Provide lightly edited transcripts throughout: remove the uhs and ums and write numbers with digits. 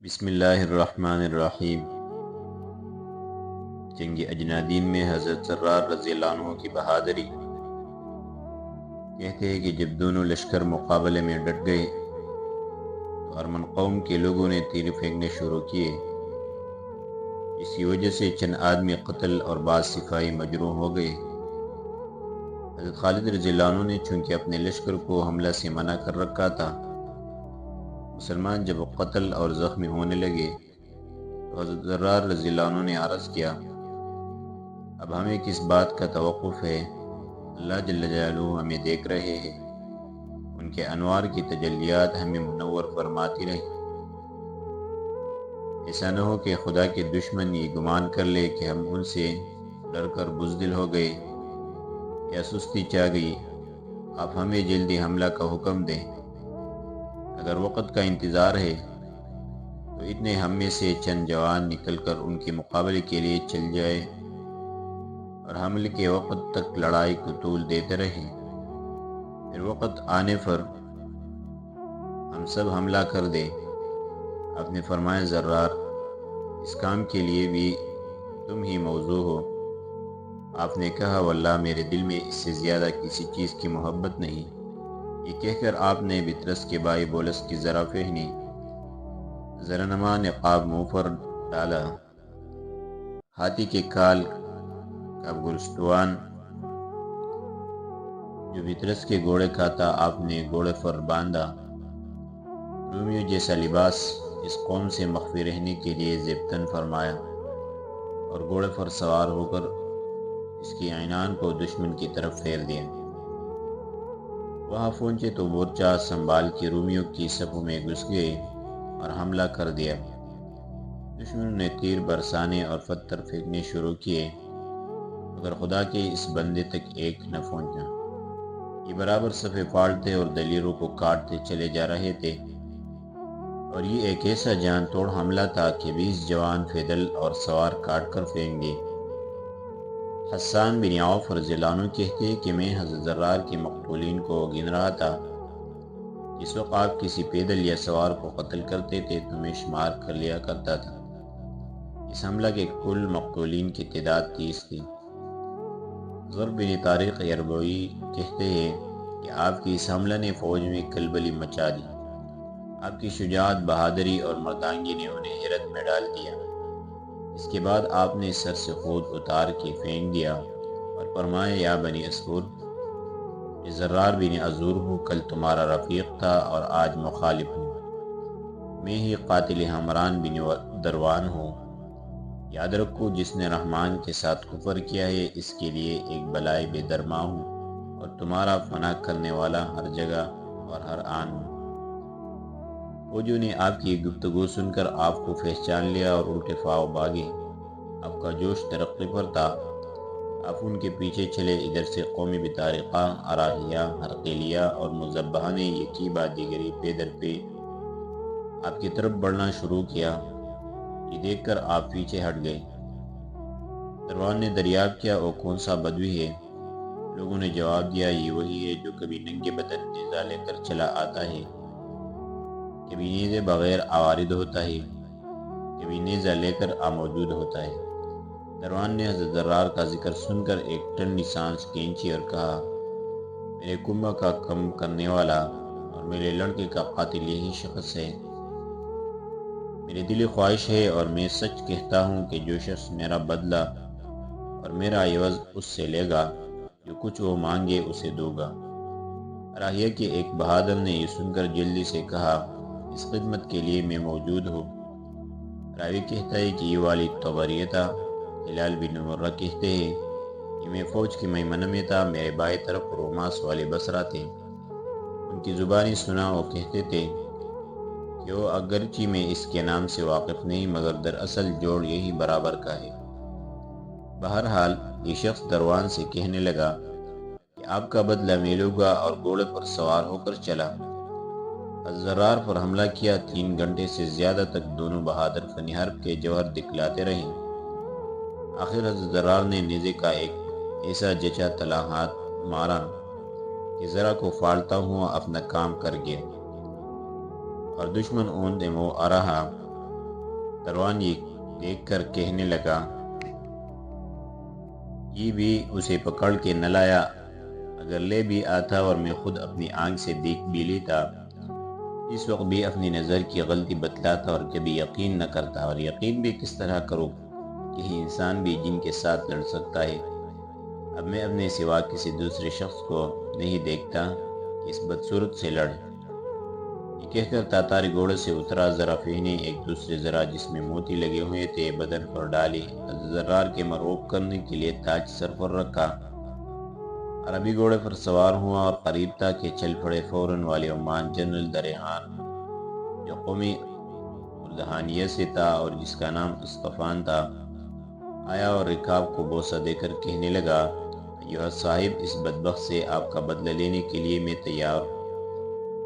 بسم اللہ الرحمن الرحیم۔ جنگ اجنادین میں حضرت زرار رضی اللہ عنہ کی بہادری۔ کہتے ہیں کہ جب دونوں لشکر مقابلے میں ڈٹ گئے تو ارمن قوم کے لوگوں نے تیر پھینکنے شروع کیے۔ اسی وجہ سے چند آدمی قتل اور بعض سپاہی مجروح ہو گئے۔ حضرت خالد رضی اللہ عنہ نے چونکہ اپنے لشکر کو حملہ سے منع کر رکھا تھا، مسلمان جب قتل اور زخمی ہونے لگے تو حضرت زرار رضی اللہ عنہ نے عرض کیا، اب ہمیں کس بات کا توقف ہے؟ اللہ جل جلالہ ہمیں دیکھ رہے ہیں، ان کے انوار کی تجلیات ہمیں منور فرماتی رہی۔ ایسا نہ ہو کہ خدا کے دشمن یہ گمان کر لے کہ ہم ان سے ڈر کر بزدل ہو گئے یا سستی چاہ گئی۔ آپ ہمیں جلدی حملہ کا حکم دیں۔ اگر وقت کا انتظار ہے تو اتنے ہم میں سے چند جوان نکل کر ان کے مقابلے کے لیے چل جائے اور حملے کے وقت تک لڑائی کو طول دیتے رہیں۔ پھر وقت آنے پر ہم سب حملہ کر دیں۔ آپ نے فرمایا، زرار، اس کام کے لیے بھی تم ہی موضوع ہو۔ آپ نے کہا، واللہ میرے دل میں اس سے زیادہ کسی چیز کی محبت نہیں۔ یہ کہہ کر آپ نے بطرس کے بائی بولس کی ذرا پہنی، زرنما نقاب منہ پر ڈالا، ہاتھی کے کال کا گلستوان جو بطرس کے گھوڑے کا تھا آپ نے گھوڑے پر باندھا۔ رومیو جیسا لباس اس قوم سے مخفی رہنے کے لیے زیبتن فرمایا اور گھوڑے پر سوار ہو کر اس کی عنان کو دشمن کی طرف پھیر دیا۔ وہاں پہنچے تو مورچہ سنبھال کے رومیوں کی صفوں میں گھس گئے اور حملہ کر دیا۔ دشمنوں نے تیر برسانے اور پتھر پھینکنے شروع کیے، مگر خدا کے اس بندے تک ایک نہ پہنچا۔ یہ برابر صفیں پھاڑتے اور دلیروں کو کاٹتے چلے جا رہے تھے، اور یہ ایک ایسا جان توڑ حملہ تھا کہ 20 جوان پیدل اور سوار کاٹ کر پھینک دیے۔ حسان بن عوف رضی اللہ عنہ کہتے ہیں کہ میں حضرت زرار کے مقتولین کو گن رہا تھا۔ جس وقت آپ کسی پیدل یا سوار کو قتل کرتے تھے تو میں شمار کر لیا کرتا تھا۔ اس حملہ کے کل مقتولین کی تعداد 30 تھی۔ ضرب بن طارق یربوی کہتے ہیں کہ آپ کی اس حملہ نے فوج میں کلبلی مچا دی۔ آپ کی شجاعت، بہادری اور مردانگی نے انہیں حیرت میں ڈال دیا۔ اس کے بعد آپ نے سر سے خود اتار کے پھینک دیا اور فرمایا، یا بنی اسفور، میں زرار بن عزور ہوں، کل تمہارا رفیق تھا اور آج مخالف ہوں۔ میں ہی قاتل حمران بن دروان ہوں۔ یاد رکھو، جس نے رحمان کے ساتھ کفر کیا ہے اس کے لیے ایک بلائے بے درما ہوں، اور تمہارا فنا کرنے والا ہر جگہ اور ہر آن ہوں۔ فوجیوں نے آپ کی گفتگو سن کر آپ کو پہچان لیا اور الٹے پاؤ بھاگے۔ آپ کا جوش ترقی پر تھا۔ آپ ان کے پیچھے چلے۔ ادھر سے قوم بطارقہ، اراحیہ، ہرقیلیہ اور مذبحہ نے یکی بعد دیگری پے در پے آپ کی طرف بڑھنا شروع کیا۔ یہ دیکھ کر آپ پیچھے ہٹ گئے۔ دروان نے دریافت کیا، وہ کون سا بدوی ہے؟ لوگوں نے جواب دیا، یہ وہی ہے جو کبھی ننگے بدن نیزہ لے کر چلا آتا ہے، کبھی نیزے بغیر آوارد ہوتا ہے، کبھی نیزہ لے کر آموجود ہوتا ہے۔ دروان نے حضرت زرار کا ذکر سن کر ایک ٹھنڈی سانس کھینچی اور کہا، میرے کنبہ کا کم کرنے والا اور میرے لڑکے کا قاتل یہی شخص ہے۔ میری دلی خواہش ہے اور میں سچ کہتا ہوں کہ جو شخص میرا بدلہ اور میرا عوض اس سے لے گا، جو کچھ وہ مانگے اسے دوں گا۔ راہیہ کے ایک بہادر نے یہ سن کر جلدی سے کہا، اس خدمت کے لیے میں موجود ہوں۔ راوی کہتا ہے کہ یہ والد طبریہ تھا۔ ہلال بن مرہ کہتے ہیں کہ میں فوج کی میمنہ میں تھا، میرے بائیں طرف روماس والے بصرہ تھے۔ ان کی زبانی سنا وہ کہتے تھے کہ وہ اگرچہ میں اس کے نام سے واقف نہیں، مگر دراصل جوڑ یہی برابر کا ہے۔ بہرحال یہ شخص دروان سے کہنے لگا کہ آپ کا بدلہ میں لوں گا، اور گھوڑے پر سوار ہو کر چلا۔ زرار پر حملہ کیا۔ 3 گھنٹے سے زیادہ تک دونوں بہادر فن حرب کے جوہر دکھلاتے رہے۔ آخر حضرت زرار نے نیزے کا ایک ایسا جچا تلا ہاتھ مارا کہ ذرا کو پھاڑتا ہوا اپنا کام کر گیا، اور دشمن اوندے منہ آ رہا دروان یہ دیکھ کر کہنے لگا، یہ بھی اسے پکڑ کے نہ لایا، اگر لے بھی آتا اور میں خود اپنی آنکھ سے دیکھ بھی لیتا، اس وقت بھی اپنی نظر کی غلطی بتلاتا اور کبھی یقین نہ کرتا، اور یقین بھی کس طرح کروں کہ یہ انسان بھی جن کے ساتھ لڑ سکتا ہے۔ اب میں اپنے سوا کسی دوسرے شخص کو نہیں دیکھتا کہ اس بدصورت سے لڑے۔ یہ کہہ کر تاتاری گھوڑے سے اترا، زرافے نے ایک دوسرے زرا جس میں موتی لگے ہوئے تھے بدن پر ڈالی، زرار کے مرغوب کرنے کے لیے تاج سر پر رکھا۔ عربی گھوڑے پر سوار ہوا اور قریب تھا کہ چل پڑے۔ فوراً والی عمان جنرل درحان، جو قومی اردہانیہ سے تھا اور جس کا نام اسطفان تھا، آیا اور رکاب کو بوسہ دے کر کہنے لگا، ایھا صاحب، اس بدبخت سے آپ کا بدلہ لینے کے لیے میں تیار ہوں۔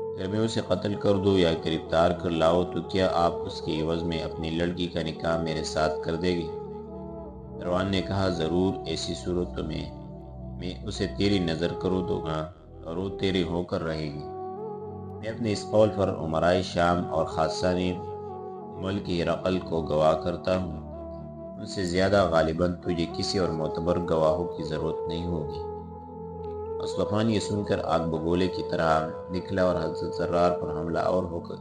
اگر میں اسے قتل کر دوں یا گرفتار کر لاؤ تو کیا آپ اس کے عوض میں اپنی لڑکی کا نکاح میرے ساتھ کر دیں گے؟ دروان نے کہا، ضرور، ایسی صورت میں اسے تیری نظر کرو دوں گا اور وہ تیری ہو کر رہے گی۔ میں اپنے اس قول پر امرائے شام اور خاصان ملک ہرقل کو گواہ کرتا ہوں، ان سے زیادہ غالباً تجھے کسی اور معتبر گواہوں کی ضرورت نہیں ہوگی۔ اسطفان یہ سن کر آگ بگولے کی طرح نکلا اور حضرت زرار پر حملہ آور ہو کر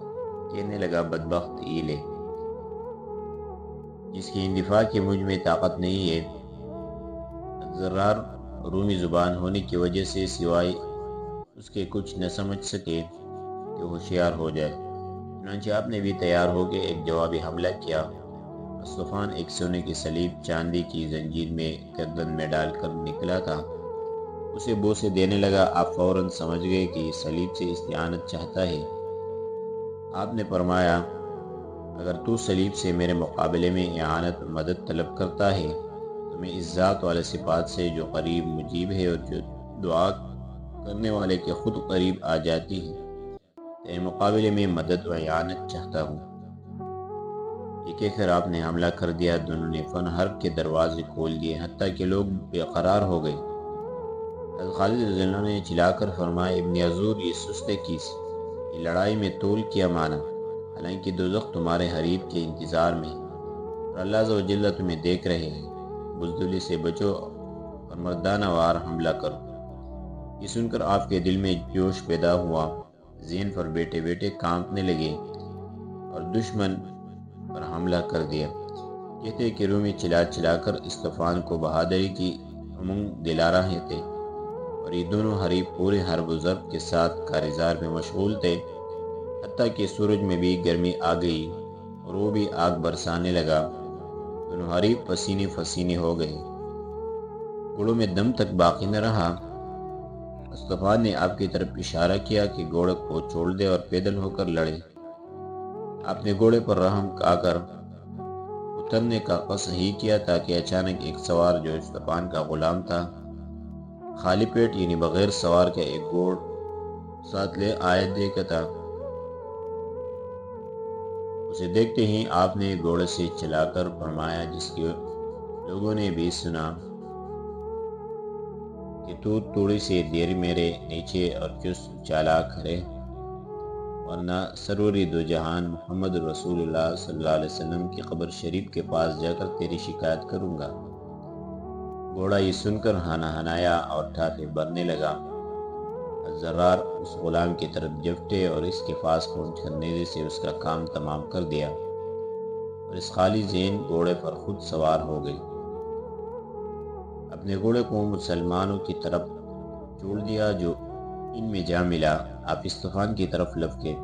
کہنے لگا، بدبخت ایلے، جس کی اندفاع کی مجھ میں طاقت نہیں ہے۔ زرار رومی زبان ہونے کی وجہ سے سوائے اس کے کچھ نہ سمجھ سکے کہ ہوشیار ہو جائے، چنانچہ آپ نے بھی تیار ہو کے ایک جوابی حملہ کیا۔ اسطفان ایک سونے کی سلیب چاندی کی زنجیر میں گردن میں ڈال کر نکلا تھا، اسے بوسے دینے لگا۔ آپ فوراً سمجھ گئے کہ سلیب سے استعانت چاہتا ہے۔ آپ نے فرمایا، اگر تو سلیب سے میرے مقابلے میں اعانت و مدد طلب کرتا ہے تو میں اس ذات والے صفات سے جو قریب مجیب ہے اور جو دعا کرنے والے کے خود قریب آ جاتی ہے، تیرے مقابلے میں مدد و اعانت چاہتا ہوں۔ یہ کہہ کر آپ نے حملہ کر دیا۔ دونوں نے فن حرب کے دروازے کھول دیے، حتیٰ کہ لوگ بے قرار ہو گئے۔ حضرت خالد رضی اللہ عنہ نے چلا کر فرمایا، ابن حضور، یہ سستے کیس، یہ لڑائی میں طول کیا مانا، حالانکہ دوزخ تمہارے حریب کے انتظار میں ہے اور اللہ عز و جل تمہیں دیکھ رہے ہیں۔ بزدلی سے بچو اور مردانہ وار حملہ کرو۔ یہ سن کر آپ کے دل میں جوش پیدا ہوا، ذہن پر بیٹھے بیٹھے کانپنے لگے اور دشمن پر حملہ کر دیا۔ کہتے کہ رومی چلا چلا کر اسطفان کو بہادری کی امنگ دلا رہے تھے، اور یہ دونوں حریب پورے حرب و ضرب کے ساتھ کارزار میں مشغول تھے، حتیٰ کہ سورج میں بھی گرمی آ گئی اور وہ بھی آگ برسانے لگا۔ دونوں حریب پسینے پسینے ہو گئے، گھوڑوں میں دم تک باقی نہ رہا۔ اسطفان نے آپ کی طرف اشارہ کیا کہ گھوڑے کو چھوڑ دے اور پیدل ہو کر لڑے۔ آپ نے گھوڑے پر رحم آ کر اترنے کا قصد ہی کیا تھا کہ اچانک ایک سوار جو اسطفان کا غلام تھا، خالی پیٹ یعنی بغیر سوار کے ایک گھوڑ ساتھ لے آئے دیکھا تھا۔ اسے دیکھتے ہی آپ نے گھوڑے سے چلا کر فرمایا، جس کے لوگوں نے بھی سنا، کہ تو تھوڑی سی دیر میرے نیچے اور چست چالاک ہے، ورنہ سروری دو جہان محمد رسول اللہ صلی اللہ علیہ وسلم کی قبر شریف کے پاس جا کر تیری شکایت کروں گا۔ گھوڑا یہ سن کر ہانا ہنایا اور ٹھاٹھے بھرنے لگا۔ زرار اس غلام کی طرف جھپٹے اور اس کے پاس پہنچ کر نیزے سے اس کا کام تمام کر دیا، اور اس خالی ذہن گھوڑے پر خود سوار ہو گئی۔ اپنے گھوڑے کو مسلمانوں کی طرف چھوڑ دیا جو ان میں جا ملا۔ آپ اسطفان کی طرف لپکے۔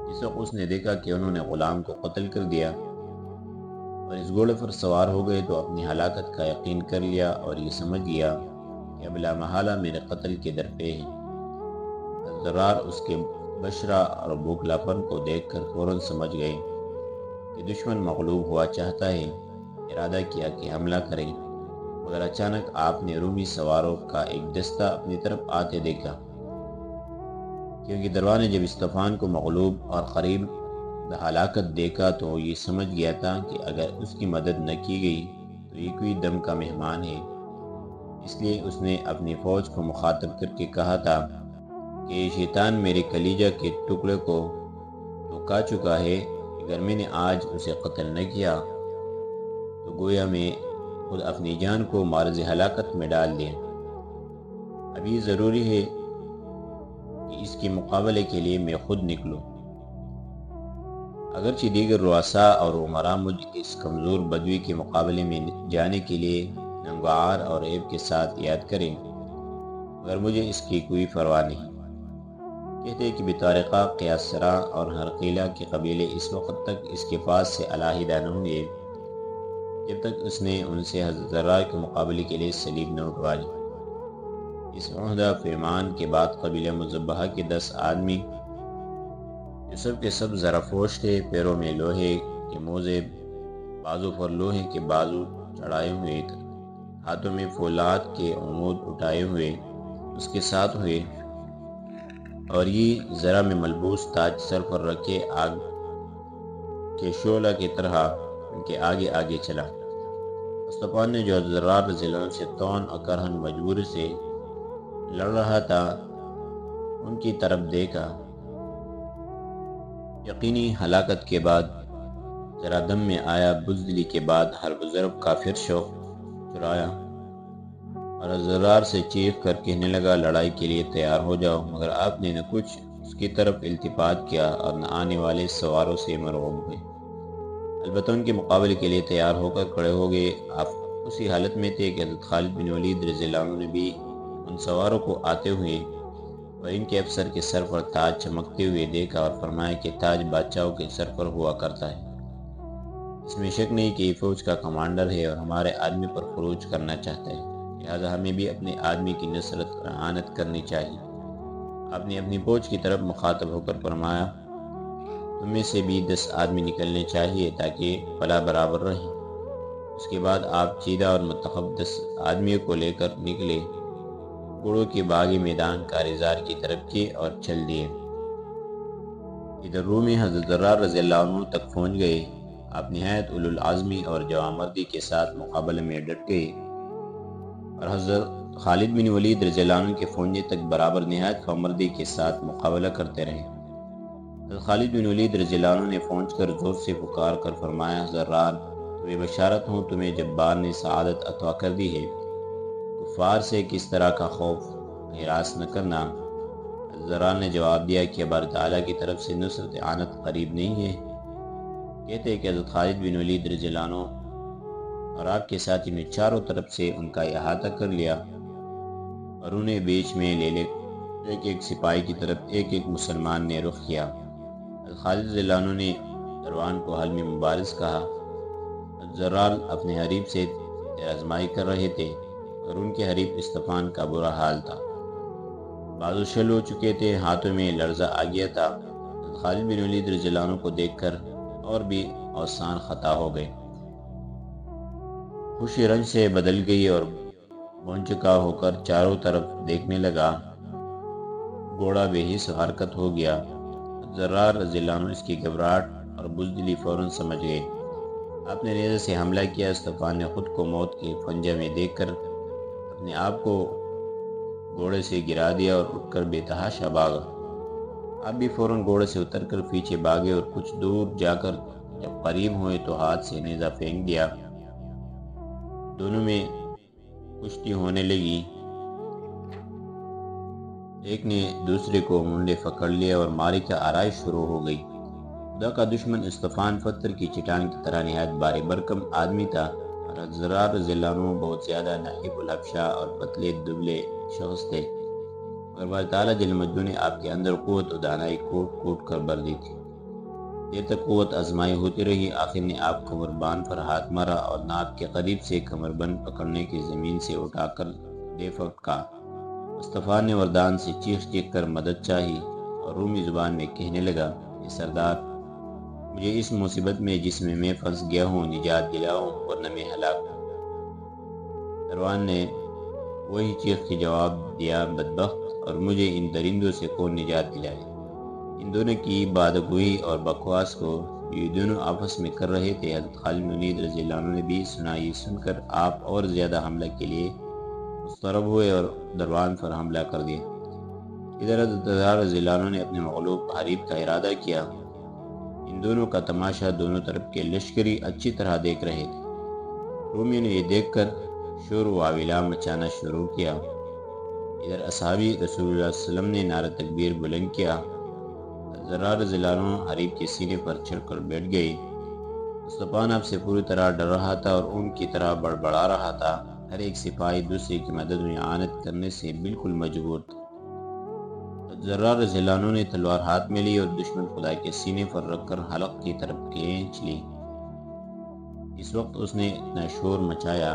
جس وقت اس نے دیکھا کہ انہوں نے غلام کو قتل کر دیا اور اس گھوڑے پر سوار ہو گئے تو اپنی ہلاکت کا یقین کر لیا اور یہ سمجھ لیا کہ اب لا محالہ میرے قتل کے درپے ہیں۔ زرار اس کے بشرا اور بوکھلاپن کو دیکھ کر فوراً سمجھ گئے کہ دشمن مغلوب ہوا چاہتا ہے۔ ارادہ کیا کہ حملہ کریں، مگر اچانک آپ نے رومی سواروں کا ایک دستہ اپنی طرف آتے دیکھا، کیونکہ دروا نے جب اسطفان کو مغلوب اور قریب ہلاکت دیکھا تو یہ سمجھ گیا تھا کہ اگر اس کی مدد نہ کی گئی تو یہ کوئی دم کا مہمان ہے۔ اس لیے اس نے اپنی فوج کو مخاطب کر کے کہا تھا کہ یہ شیطان میرے کلیجہ کے ٹکڑے کو تو کھا چکا ہے، اگر میں نے آج اسے قتل نہ کیا تو گویا میں خود اپنی جان کو معرض ہلاکت میں ڈال دیا۔ ابھی ضروری ہے کہ اس کے مقابلے کے لیے میں خود نکلوں۔ اگرچہ دیگر رؤساء اور امراء مجھ اس کمزور بدوی کے مقابلے میں جانے کے لیے ننگوعار اور عیب کے ساتھ یاد کریں، مگر مجھے اس کی کوئی پرواہ نہیں۔ کہتے ہیں کہ بطارقہ، قیاسرا اور حرقیلہ کے قبیلے اس وقت تک اس کے پاس سے علیحدہ نہ ہوئے جب تک اس نے ان سے حضرت زرار کے مقابلے کے لیے سلیب نہ اٹھوا لی۔ اس عہدہ پیمان کے بعد قبیلہ مذبحہ کے 10 آدمی جو سب کے سب زرافوش تھے، پیروں میں لوہے کے موزے، بازو پر لوہے کے بازو چڑھائے ہوئے، ہاتھوں میں فولاد کے عمود اٹھائے ہوئے اس کے ساتھ ہوئے، اور یہ زرہ میں ملبوس تاج سر پر رکھے آگ کے شعلہ کی طرح ان کے آگے آگے چلا۔ مصطفیٰ نے جو زرار رضی اللہ عنہ سے طعن اور کرہن مجبوری سے لڑ رہا تھا ان کی طرف دیکھا۔ یقینی ہلاکت کے بعد ذرا دم میں آیا بزدلی کے بعد ہر بزرگ کا پھر شوق چرایا اور زرار سے چیخ کر کہنے لگا لڑائی کے لیے تیار ہو جاؤ، مگر آپ نے نہ کچھ اس کی طرف التفات کیا اور نہ آنے والے سواروں سے مرعوب ہوئے۔ البتہ ان کے مقابلے کے لیے تیار ہو کر کھڑے ہو گئے۔ آپ اسی حالت میں تھے کہ حضرت خالد بن ولید رضی اللہ عنہ نے بھی ان سواروں کو آتے ہوئے اور ان کے افسر کے سر پر تاج چمکتے ہوئے دیکھا اور فرمایا کہ تاج بادشاہوں کے سر پر ہوا کرتا ہے۔ اس میں شک نہیں کہ یہ فوج کا کمانڈر ہے اور ہمارے آدمی پر خروج کرنا چاہتا ہے، لہذا ہمیں بھی اپنے آدمی کی نصرت اور اعانت کرنی چاہیے۔ آپ نے اپنی فوج کی طرف مخاطب ہو کر فرمایا تم میں سے بھی 10 آدمی نکلنے چاہیے تاکہ فلاح برابر رہیں۔ اس کے بعد آپ چیدہ اور منتخب 10 آدمیوں کو لے کر نکلے، گھوڑوں کے باغی میدان کارزار کی طرف کیے اور چل دیے۔ ادھر رومی حضرت زرار رضی اللہ عنہ تک پہنچ گئے۔ آپ نہایت اولو العزمی اور جوامردی کے ساتھ مقابلے میں ڈٹ گئے اور حضرت خالد بن ولید رضی اللہ عنہ کے پہنچنے تک برابر نہایت خامردی کے ساتھ مقابلہ کرتے رہے۔ حضرت خالد بن ولید رضی اللہ عنہ نے پہنچ کر زور سے پکار کر فرمایا زرار، تمہیں بشارت ہوں، تمہیں جبار نے سعادت عطا کر دی ہے، کفار سے کس طرح کا خوف ہراس نہ کرنا۔ زرار نے جواب دیا کہ بار تعالیٰ کی طرف سے نصرت اعانت قریب نہیں ہے۔ کہتے ہیں کہ حضرت خالد بن ولید رضی اللہ عنہ اور آپ کے ساتھی نے چاروں طرف سے ان کا احاطہ کر لیا اور انہیں بیچ میں لے لے ایک ایک سپاہی کی طرف ایک ایک مسلمان نے رخ کیا۔ حضرت خالد رضی اللہ عنہ نے دروان کو حلم مبارز کہا۔ زرار اپنے حریف سے تیر آزمائی کر رہے تھے اور ان کے حریف استفان کا برا حال تھا، بازو شل ہو چکے تھے، ہاتھوں میں لرزہ آ گیا تھا۔ حضرت خالد بن ولید رضی اللہ عنہ کو دیکھ کر اور بھی اوسان خطا ہو گئے، خوشی رنج سے بدل گئی اور بھونچکا ہو کر چاروں طرف دیکھنے لگا۔ گھوڑا بے حس حرکت ہو گیا۔ زرار رضی اللہ عنہ اس کی گھبراہٹ اور بزدلی فوراً سمجھ گئے۔ آپ نے نیزے سے حملہ کیا۔ استفان نے خود کو موت کے پنجہ میں دیکھ کر اپنے آپ کو گھوڑے سے گرا دیا اور اٹھ کر بے تحاشا بھاگا۔ آپ بھی فوراً گھوڑے سے اتر کر پیچھے بھاگے اور کچھ دور جا کر جب قریب ہوئے تو ہاتھ سے نیزہ پھینک دیا۔ دونوں میں کشتی ہونے لگی، ایک نے دوسرے کو منڈے پکڑ لیا اور ماری کا آرائش شروع ہو گئی۔ خدا کا دشمن استفان پتھر کی چٹان کی طرح نہایت بارے برکم آدمی تھا اور زرار رضی اللہ عنہ بہت زیادہ نحیف الحبشہ اور پتلے دبلے شخص تھے، مگر بار تعالیٰ جل مجدہ نے آپ کے اندر قوت و دانائی کوٹ کوٹ کر بھر دی تھی۔ دیر تک قوت آزمائی ہوتی رہی، آخر نے آپ کمر بند پر ہاتھ مارا اور ناک کے قریب سے کمر بند پکڑنے کی زمین سے اٹھا کر دے پھٹکا۔ مصطفیٰ نے وردان سے چیخ چیخ کر مدد چاہی اور رومی زبان میں کہنے لگا کہ سردار، مجھے اس مصیبت میں جس میں پھنس گیا ہوں نجات دلاؤ ورنہ میں ہلاک ہوں۔ دروان نے وہی چیخ کے جواب دیا، بدبخت، اور مجھے ان درندوں سے کون نجات دلائے۔ ان دونوں کی بادگوئی اور بکواس کو یہ دونوں آپس میں کر رہے تھے۔ حضرت خالد بن ولید رضی اللہ عنہ نے بھی سنا۔ یہ سن کر آپ اور زیادہ حملہ کے لیے مضطرب ہوئے اور دروان پر حملہ کر دیا۔ ادھر حضرت زرار رضی اللہ عنہ نے اپنے مغلوب حریف کا ارادہ کیا۔ ان دونوں کا تماشا دونوں طرف کے لشکری اچھی طرح دیکھ رہے تھے۔ رومیوں نے یہ دیکھ کر شور و واویلا مچانا شروع کیا۔ ادھر اصحابی رسول اللہ صلی اللہ علیہ وسلم نے نعرہ تکبیر بلند کیا۔ ذرار رضی اللہ عنہ حریف کے سینے پر چڑھ کر بیٹھ گئی۔ مصطفیٰ اب سے پوری طرح ڈر رہا تھا اور ان کی طرح بڑبڑا رہا تھا۔ ہر ایک سپاہی دوسرے کی مدد میں اعانت کرنے سے بالکل مجبور تھا۔ ذرار رضی اللہ عنہ نے تلوار ہاتھ میں لی اور دشمن خدا کے سینے پر رکھ کر حلق کی طرف کھینچ لی۔ اس وقت اس نے اتنا شور مچایا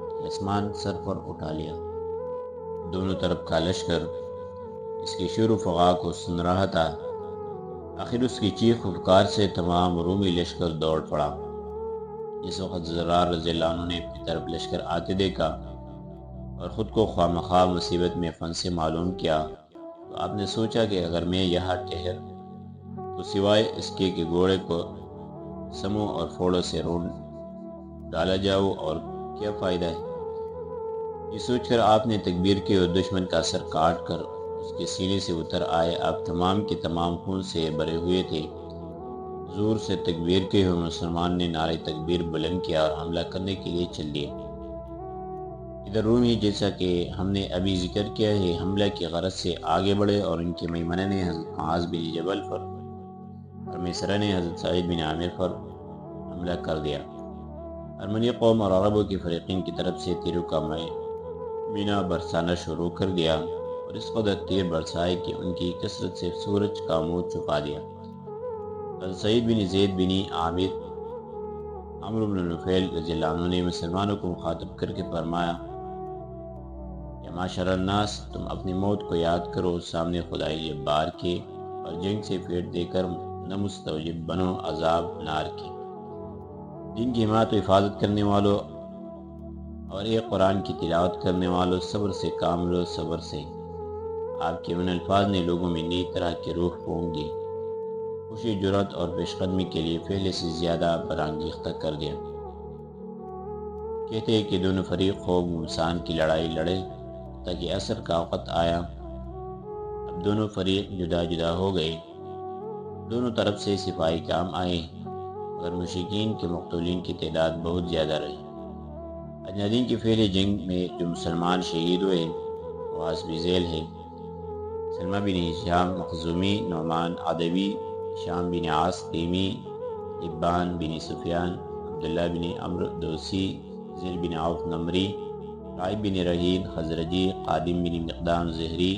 کہ آسمان سر پر اٹھا لیا۔ دونوں طرف کا لشکر اس کی شور و فغاں کو سن رہا تھا۔ آخر اس کی چیخ و پکار سے تمام رومی لشکر دوڑ پڑا۔ اس وقت ذرار رضی اللہ عنہ نے اپنی طرف لشکر آتے دیکھا اور خود کو خواہ مخواہ مصیبت میں پھنسے معلوم کیا، تو آپ نے سوچا کہ اگر میں یہاں ٹھہر تو سوائے اس کے کہ گھوڑے کو سموں اور پھوڑوں سے رون ڈالا جاؤ اور کیا فائدہ ہے۔ یہ سوچ کر آپ نے تکبیر کی اور دشمن کا سر کاٹ کر اس کے سینے سے اتر آئے۔ آپ تمام کے تمام خون سے بھرے ہوئے تھے۔ زور سے تکبیر کے ہوئے مسلمان نے نعرہ تکبیر بلند کیا اور حملہ کرنے کے لیے چل دیے۔ ادھر رومی جیسا کہ ہم نے ابھی ذکر کیا ہے حملہ کی غرض سے آگے بڑھے اور ان کے میمنہ نے حضرت معاذ بن جبل پر اور میسرہ نے حضرت سعید بن عامر پر حملہ کر دیا۔ ارمنی قوم اور عربوں کے فریقین کی طرف سے تیروں کا مینا برسانا شروع کر دیا اور اس قدر تیر برسائے کہ ان کی کثرت سے سورج کا منہ چھپا دیا۔ حضرت سعید بن زید بن عامر عمرو بن نفیل رضی اللہ عنہ نے مسلمانوں کو مخاطب کر کے فرمایا، یا معاشر الناس، تم اپنی موت کو یاد کرو، سامنے خدائے جبار کے، اور جنگ سے پھیٹ دے کر نہ مستوجب بنو عذاب نار کے۔ دین کی حمایت و حفاظت کرنے والوں اور ایک قرآن کی تلاوت کرنے والوں، صبر سے کام لو، صبر سے۔ آپ کے ان الفاظ نے لوگوں میں نئی طرح کی روح پھونک دی، خوشی، جرأت اور پیش قدمی کے لیے پہلے سے زیادہ برانگیختہ کر دیا۔ کہتے ہیں کہ دونوں فریق خوب گمسان کی لڑائی لڑے تاکہ عصر کا وقت آیا۔ اب دونوں فریق جدا جدا ہو گئے، دونوں طرف سے سپاہی کام آئے، مگر مشرکین کے مقتولین کی تعداد بہت زیادہ رہی۔ اجنادین کی پہلی جنگ میں جو مسلمان شہید ہوئے وہ حسب ذیل ہے: سلمہ بن ہشام مخزومی، نعمان عدوی، ہشام بن عاص تیمی، حبان بن سفیان، عبداللہ بن عمرو دوسی، زیر بن عوف نمری، رائب بن رحین خزرجی، قادم بن مقدام زہری،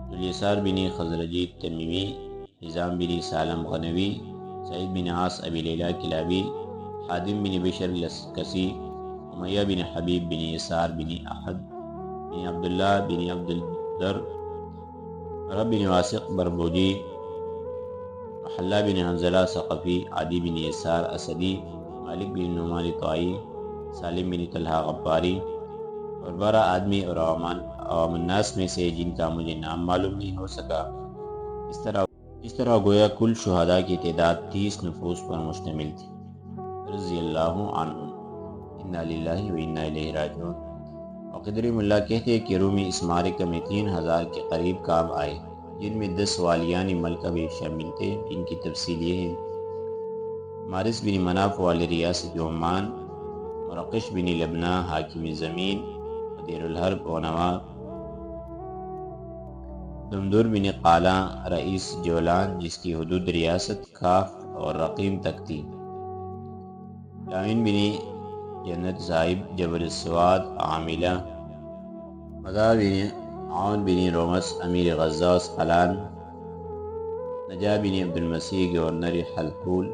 ذوالیسار بن خزرجی تمیمی، نظام بن سالم غنوی، سعید بن عاص ابی لیلہ کلابی، حادم بن بشر لسکسی، امیہ بن حبیب بن یسار بن احد بن عبداللہ بن عبدالدر، رب بن واسق بربوجی، محلہ بن حنزلہ ثقفی، عادی بن یسار اسدی، مالک بن نعمان طائی، سالم بن طلحہ غفاری، اور 12 آدمی اور عوام الناس میں سے جن کا مجھے نام معلوم نہیں ہو سکا۔ اس طرح گویا کل شہداء کی تعداد 30 نفوس پر مشتمل تھی، رضی اللہ عنہم۔ انا للہ و انا الیہ راجعون۔ وقدر اللہ کہتے ہیں کہ رومی اس معرکہ میں 3000 کے قریب کام آئے، جن میں 10 والیان ملکہ بھی شامل تھے۔ ان کی تفصیل یہ ہے: مارس بن مناف والی ریاست عمان، مرقش بن لبنہ حاکم زمین دیر الحرب و نواب، دمدور بن قالاں رئیس جولان جس کی حدود ریاست کاف اور رقیم تک تھی، لاوین بن جنت صاحب جبل السواد عاملہ، مدہ بن عون بن رومس امیر غزہ اسقلان، نجا بن عبد المسیح گورنر حلحول،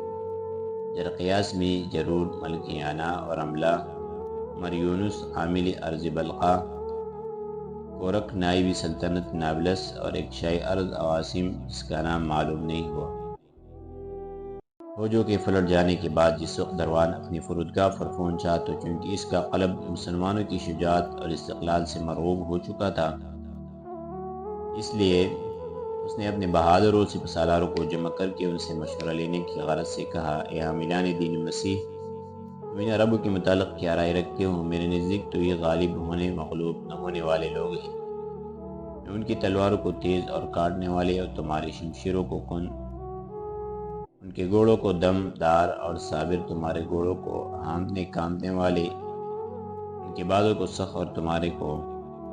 جرقیاس بن جرور ملکیانہ اور عملہ، مریونس عامل ارض بلقا، کورک نائب سلطنت نابلس، اور ایک شاہی ارض عواصم جس کا نام معلوم نہیں ہوا۔ فوجوں کے پلٹ جانے کے بعد جس وقت دروان اپنی فرودگاہ پر پہنچا تو چونکہ اس کا قلب مسلمانوں کی شجاعت اور استقلال سے مرغوب ہو چکا تھا، اس لیے اس نے اپنے بہادروں سپہ سالاروں کو جمع کر کے ان سے مشورہ لینے کی غرض سے کہا، اے حاملان دین مسیح، تم ان عربوں کے متعلق کیا رائے رکھتے ہو؟ میرے نزدیک تو یہ غالب ہونے مغلوب نہ ہونے والے لوگ ہیں۔ ان کی تلواروں کو تیز اور کاٹنے والے اور تمہاری شمشیروں کو ان ان کے گھوڑوں کو دم دار اور صابر، تمہارے گھوڑوں کو ہانکنے کانپنے والے، ان کے بازوں کو سخت اور تمہارے کو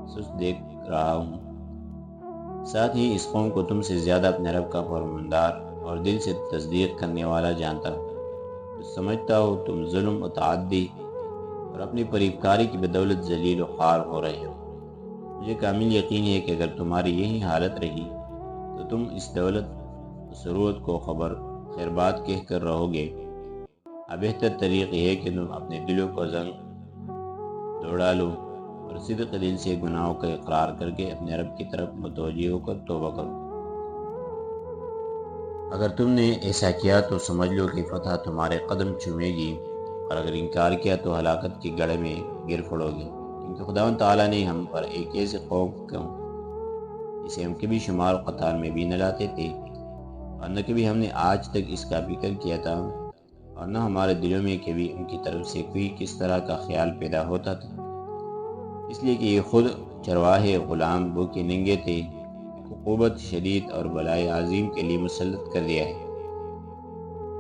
سست دیکھ رہا ہوں۔ ساتھ ہی اس قوم کو تم سے زیادہ اپنے رب کا فرماندار اور دل سے تصدیق کرنے والا جانتا ہوں۔ تو سمجھتا ہوں تم ظلم و تعدی اور اپنی پریبکاری کی بدولت ذلیل و خوار ہو رہے ہو۔ مجھے کامل یقین ہے کہ اگر تمہاری یہی حالت رہی تو تم اس دولت و ثروت کو خبر خیر بات کہہ کر رہو گے۔ اب بہتر طریق یہ ہے کہ تم اپنے دلوں کو زنگ دوڑا لو اور صدق دل سے گناہوں کا اقرار کر کے اپنے رب کی طرف متوجہ ہو کر توبہ کرو۔ اگر تم نے ایسا کیا تو سمجھ لو کہ فتح تمہارے قدم چومے گی، اور اگر انکار کیا تو ہلاکت کے گڑھے میں گر پڑو گے، کیونکہ خداوند تعالیٰ نے ہم پر ایک ایسے قوم کو جسے ہم کبھی شمار و قطار میں بھی نہ لاتے تھے، اور نہ کبھی ہم نے آج تک اس کا فکر کیا تھا، اور نہ ہمارے دلوں میں کبھی ان کی طرف سے کوئی کس طرح کا خیال پیدا ہوتا تھا، اس لیے کہ یہ خود چرواہے غلام بھوکے ننگے تھے، عقوبت شدید اور بلائے عظیم کے لیے مسلط کر دیا ہے۔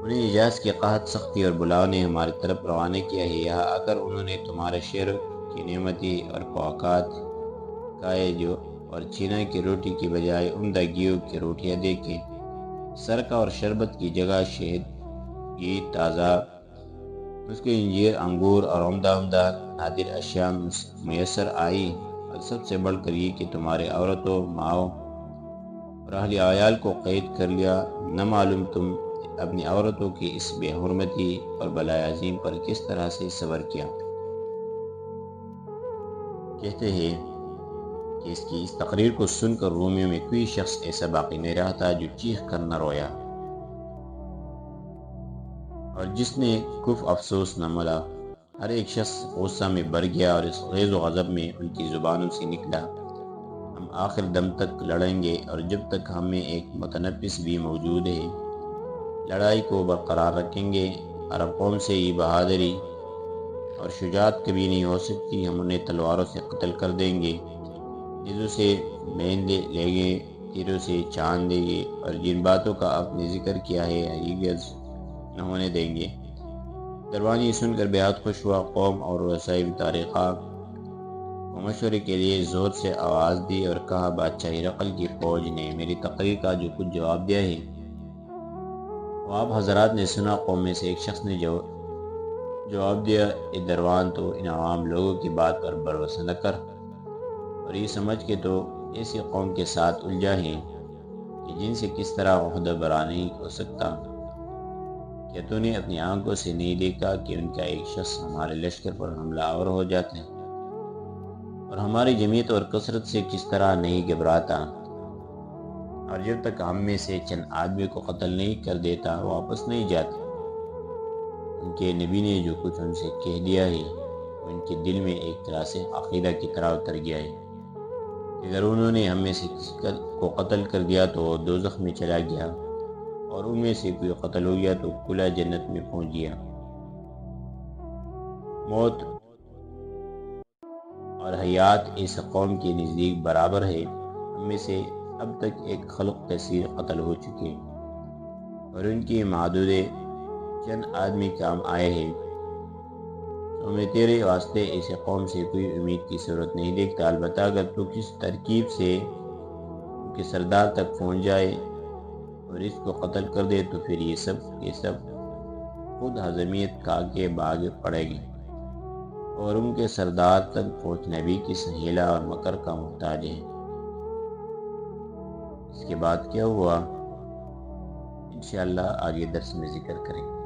انہیں اعجاز کے قحط، سختی اور بلاؤ نے ہماری طرف روانہ کیا ہے۔ یہاں آ کر انہوں نے تمہارے شہر کی نعمتی اور فواکہات کھائے جو اور چھینا کی روٹی کی بجائے عمدہ گیہوں کی روٹیاں دے کے سرکہ اور شربت کی جگہ شہد، گھی تازہ، اس کے انجیر، انگور اور عمدہ نادر اشیاء میسر آئی، اور سب سے بڑھ کر یہ کہ تمہارے عورتوں، ماؤں اور اہل عیال کو قید کر لیا۔ نہ معلوم تم اپنی عورتوں کی اس بے حرمتی اور بلائے عظیم پر کس طرح سے صبر کیا۔ کہتے ہیں کہ اس تقریر کو سن کر رومیوں میں کوئی شخص ایسا باقی نہیں رہا تھا جو چیخ کر نہ رویا، اور جس نے کف افسوس نہ ملا۔ ہر ایک شخص غصہ میں بھر گیا، اور اس غیظ و غضب میں ان کی زبانوں سے نکلا، ہم آخر دم تک لڑیں گے، اور جب تک ہم میں ایک متنفس بھی موجود ہے لڑائی کو برقرار رکھیں گے۔ عرب قوم سے یہ بہادری اور شجاعت کبھی نہیں ہو سکتی، ہم انہیں تلواروں سے قتل کر دیں گے، نیزوں سے مین لیں گے، تیروں سے چاند دیں گے، اور جن باتوں کا آپ نے ذکر کیا ہے ہرگز نہ ہونے دیں گے۔ دروان یہ سن کر بہت خوش ہوا۔ قوم اور رؤسائے طائرہ کو مشورے کے لیے زور سے آواز دی اور کہا، بادشاہ ہرقل کی فوج نے میری تقریر کا جو کچھ جواب دیا ہے وہ آپ حضرات نے سنا۔ قوم میں سے ایک شخص نے جواب دیا، اے دروان، تو ان عوام لوگوں کی بات پر بھروسہ نہ کر، اور یہ سمجھ کے تو ایسی قوم کے ساتھ الجھا ہے کہ جن سے کس طرح عہدہ برا نہیں ہو سکتا۔ کیا تو نے اپنی آنکھوں سے نہیں دیکھا کہ ان کا ایک شخص ہمارے لشکر پر حملہ آور ہو جاتا ہے، اور ہماری جمعیت اور کثرت سے کس طرح نہیں گھبراتا، اور جب تک ہم میں سے چند آدمی کو قتل نہیں کر دیتا واپس نہیں جاتا۔ ان کے نبی نے جو کچھ ان سے کہہ دیا ہے وہ ان کے دل میں ایک طرح سے عقیدہ کی طرح اتر گیا ہے کہ اگر انہوں نے ہم میں سے کسی کو قتل کر دیا تو وہ دوزخ میں چلا گیا، اور ان میں سے کوئی قتل ہو گیا تو کھلا جنت میں پہنچ گیا۔ موت اور حیات اس قوم کے نزدیک برابر ہے۔ ہم میں سے اب تک ایک خلق کثیر قتل ہو چکے، اور ان کی معدود چند آدمی کام آئے ہیں، تو میں تیرے واسطے ایسے قوم سے کوئی امید کی صورت نہیں دیکھتا۔ البتہ اگر تو کس ترکیب سے ان کے سردار تک پہنچ جائے اور اس کو قتل کر دے تو پھر یہ سب خود ہضمیت کھا کے بھاگ پڑے گی، اور ان کے سردار تک پہنچنا بھی کس حیلہ اور مکر کا محتاج ہے۔ اس کے بعد کیا ہوا انشاءاللہ آگے درس میں ذکر کریں گے۔